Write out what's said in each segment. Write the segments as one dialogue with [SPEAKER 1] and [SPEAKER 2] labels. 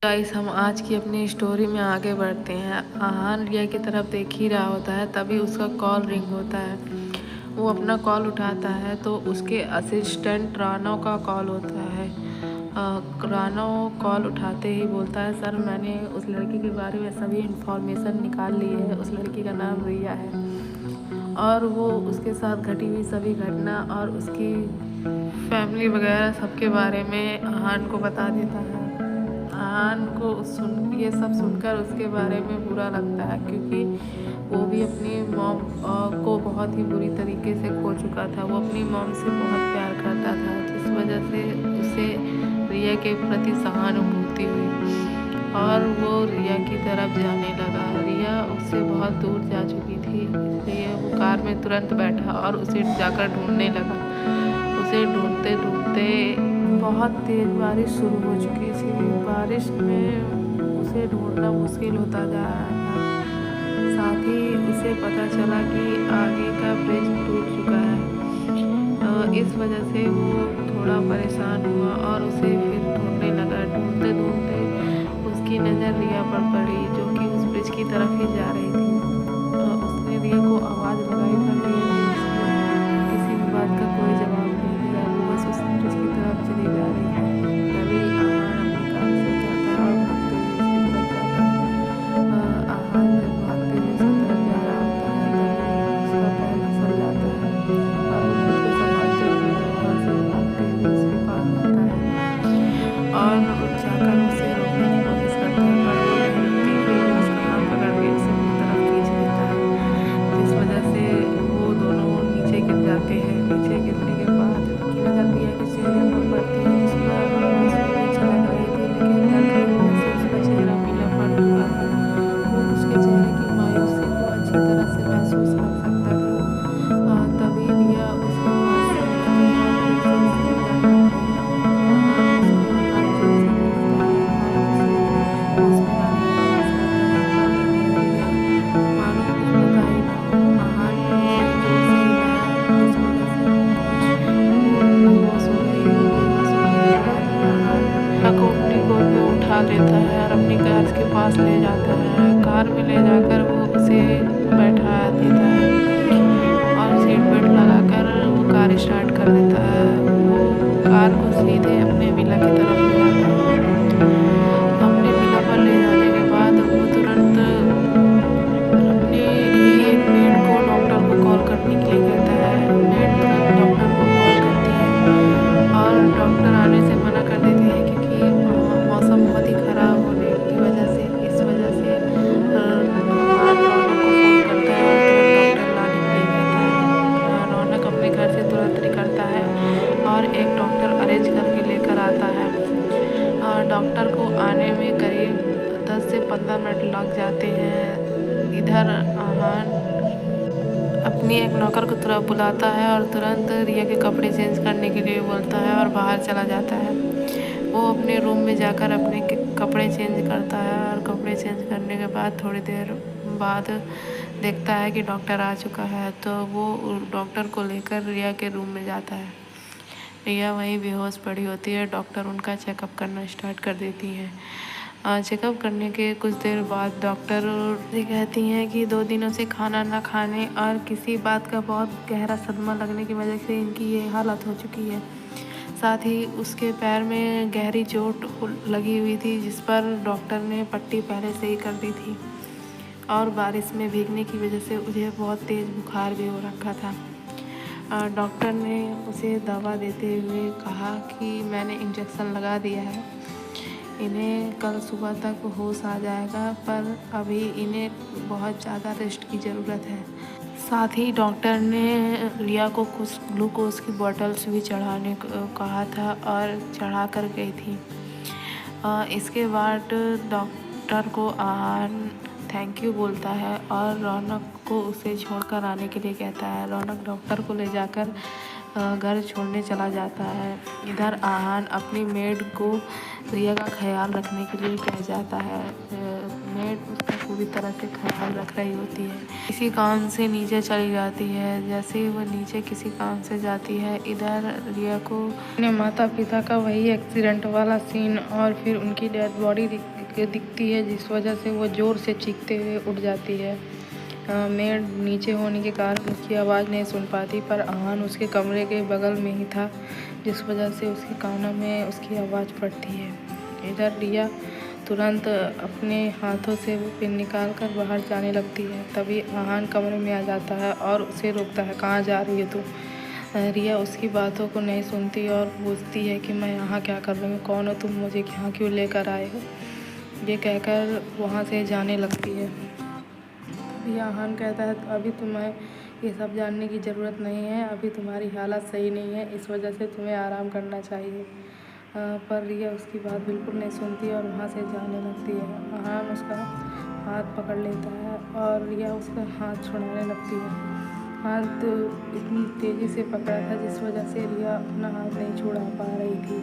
[SPEAKER 1] Guys, हम आज की अपनी स्टोरी में आगे बढ़ते हैं। आहान रिया की तरफ देख ही रहा होता है, तभी उसका कॉल रिंग होता है। वो अपना कॉल उठाता है तो उसके असिस्टेंट रानो का कॉल होता है। रानो कॉल उठाते ही बोलता है, सर मैंने उस लड़की के बारे में सभी इंफॉर्मेशन निकाल ली है। उस लड़की का नाम रिया है और वो उसके साथ घटी हुई सभी घटना और उसकी फैमिली वगैरह सबके बारे में आहान को बता देता है। आहान को ये सब सुनकर उसके बारे में बुरा लगता है, क्योंकि वो भी अपनी मॉम को बहुत ही बुरी तरीके से खो चुका था। वो अपनी मॉम से बहुत प्यार करता था, जिस वजह से उसे रिया के प्रति सहानुभूति हुई और वो रिया की तरफ जाने लगा। रिया उससे बहुत दूर जा चुकी थी, इसलिए वो कार में तुरंत बैठा और उसे जाकर ढूंढने लगा। उसे ढूंढते ढूंढते बहुत तेज बारिश शुरू हो चुकी थी। बारिश में उसे ढूंढना मुश्किल होता जा रहा था। साथ ही उसे पता चला कि आगे का ब्रिज टूट चुका है। इस वजह से वो थोड़ा परेशान हुआ और उसे फिर ढूंढने लगा। ढूंढते ढूंढते उसकी नज़र रिया पर पड़ी, जो कि उस ब्रिज की तरफ ही जा रही थी। उसने रिया को आवाज़ लगाई, पर रिया ने किसी भी बात का कोई जवाब नहीं दिया। वो बस उस ब्रिज की तरफ चली जा रही थी। तभी आहान अपनी कार से उतरता है और भागते हुए उसकी तरफ जाता है। आहान जब भागते हुए उसकी तरफ जा रहा होता है, तभी उसका पैर फिसल जाता है और वो खुद को संभालते हुए वहाँ से भागते हुए उसके पास आता है और जाकर उसे रोकने की कोशिश करता है, पर वो नहीं रुकती। फिर वो उसका हाथ पकड़ के उसे अपनी तरफ खींच लेता है, जिस वजह से वो दोनों नीचे गिर जाते हैं। नीचे गिरने के बाद की नज़र रिया के चेहरे पर पड़ती है, जिस पर आंसू भी छलक रहे थे, लेकिन डर की वजह से उसका चेहरा पीला पड़ चुका था। वो उसके चेहरे की मायूसी को अच्छी तरह से महसूस कर सकता था। तभी रिया उसके पास से उठती है और फिर से उसके गले लगती है। आहान उसको हाथ जोड़ से देखता है और उसे होश में लाने की कोशिश करता है, पर रिया मानो कुछ पता ही ना हो। आहान ने उसे जोर से हिलाया, जिस वजह से वो बेहोश हो गई। बेहोश होने के बाद आहान रिया को अपनी गोद में उठा लेता है और अपनी कार के पास ले जाता है। कार में ले जाकर वो उसे बैठा देता है और सीट बेल्ट लगाकर वो कार स्टार्ट कर देता है। वो कार को सीधे अपने विला की तरफ ले जाता है। अपने विला पर ले जाने के बाद वो तुरंत अपने ही एक मेड को डॉक्टर को कॉल करने के लिए कहता है। मेड तुरंत डॉक्टर को कॉल करती है और डॉक्टर आने से मना कर देते हैं, क्योंकि मौसम बहुत ही ख़राब होने की वजह से। इस वजह से आहान रौनक को फ़ोन करता है और तुरंत डॉक्टर लाने के लिए कहता है। रौनक अपने घर से तुरंत निकलता है और एक डॉक्टर अरेंज करके लेकर आता है। डॉक्टर को आने में करीब 10 से 15 मिनट लग जाते हैं। इधर आहान अपनी एक नौकर को तुरंत बुलाता है और तुरंत रिया के कपड़े चेंज करने के लिए बोलता है और बाहर चला जाता है। वो अपने रूम में जाकर अपने कपड़े चेंज करता है और कपड़े चेंज करने के बाद थोड़ी देर बाद देखता है कि डॉक्टर आ चुका है, तो वो डॉक्टर को लेकर रिया के रूम में जाता है। रिया वहीं बेहोश पड़ी होती है। डॉक्टर उनका चेकअप करना स्टार्ट कर देती हैं। चेकअप करने के कुछ देर बाद डॉक्टर से कहती हैं कि 2 दिनों से खाना ना खाने और किसी बात का बहुत गहरा सदमा लगने की वजह से इनकी ये हालत हो चुकी है। साथ ही उसके पैर में गहरी चोट लगी हुई थी, जिस पर डॉक्टर ने पट्टी पहले से ही कर दी थी और बारिश में भीगने की वजह से उसे बहुत तेज़ बुखार भी हो रखा था। डॉक्टर ने उसे दवा देते हुए कहा कि मैंने इंजेक्शन लगा दिया है, इन्हें कल सुबह तक होश आ जाएगा, पर अभी इन्हें बहुत ज़्यादा रेस्ट की ज़रूरत है। साथ ही डॉक्टर ने रिया को कुछ ग्लूकोज की बॉटल्स भी चढ़ाने को कहा था और चढ़ा कर गई थी। इसके बाद डॉक्टर को आहान थैंक यू बोलता है और रौनक को उसे छोड़कर आने के लिए कहता है। रौनक डॉक्टर को ले जाकर घर छोड़ने चला जाता है। इधर आहान अपनी मेड को रिया का ख्याल रखने के लिए कह जाता है। मेड उसका पूरी तरह से ख्याल रख रही होती है। किसी काम से नीचे चली जाती है। जैसे ही वो नीचे किसी काम से जाती है, इधर रिया को अपने माता पिता का वही एक्सीडेंट वाला सीन और फिर उनकी डेड बॉडी दिखती है, जिस वजह से वो ज़ोर से चीखते हुए उठ जाती है। मेड नीचे होने के कारण उसकी आवाज़ नहीं सुन पाती, पर आहान उसके कमरे के बगल में ही था, जिस वजह से उसके कानों में उसकी आवाज़ पड़ती है। इधर रिया तुरंत अपने हाथों से वो पिन निकाल कर बाहर जाने लगती है। तभी आहान कमरे में आ जाता है और उसे रोकता है, कहाँ जा रही है तू? रिया उसकी बातों को नहीं सुनती और पूछती है कि मैं यहाँ क्या कर रही हूँ, कौन हो तुम, मुझे यहाँ क्यों लेकर आए हो? ये कहकर वहाँ से जाने लगती है। तभी आहान कहता है, अभी तुम्हें ये सब जानने की ज़रूरत नहीं है, अभी तुम्हारी हालत सही नहीं है, इस वजह से तुम्हें आराम करना चाहिए। पर रिया उसकी बात बिल्कुल नहीं सुनती और वहाँ से जाने लगती है। आहान उसका हाथ पकड़ लेता है और रिया उसका हाथ छुड़ाने लगती है। हाथ इतनी तेज़ी से पकड़ा था जिस वजह से रिया अपना हाथ नहीं छुड़ा पा रही थी।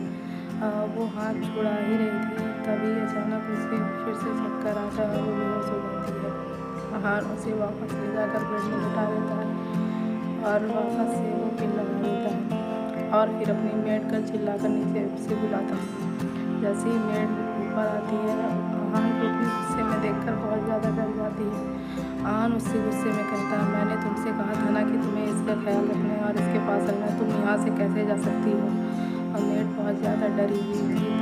[SPEAKER 1] वो हाथ छुड़ा ही रही थी, तभी अचानक उसे फिर से चक्कर आता है और वो बेहोश हो जाती है। आहान उसे वापस ले जाकर बेड में उठा देता है और वापस से वो पिन लगा देता है और फिर अपनी मेड का चिल्लाकर नीचे से बुलाता है। जैसे ही मेड ऊपर आती है, आहान को अपने गुस्से में देखकर बहुत ज़्यादा डर जाती है। आहान उससे गुस्से में कहता है, मैंने तुमसे कहा था ना कि तुम्हें इसका ख्याल रखना है और इसके पास रहना है, तुम यहाँ से कैसे जा सकती हो? और मेड बहुत ज़्यादा डरी हुई थी।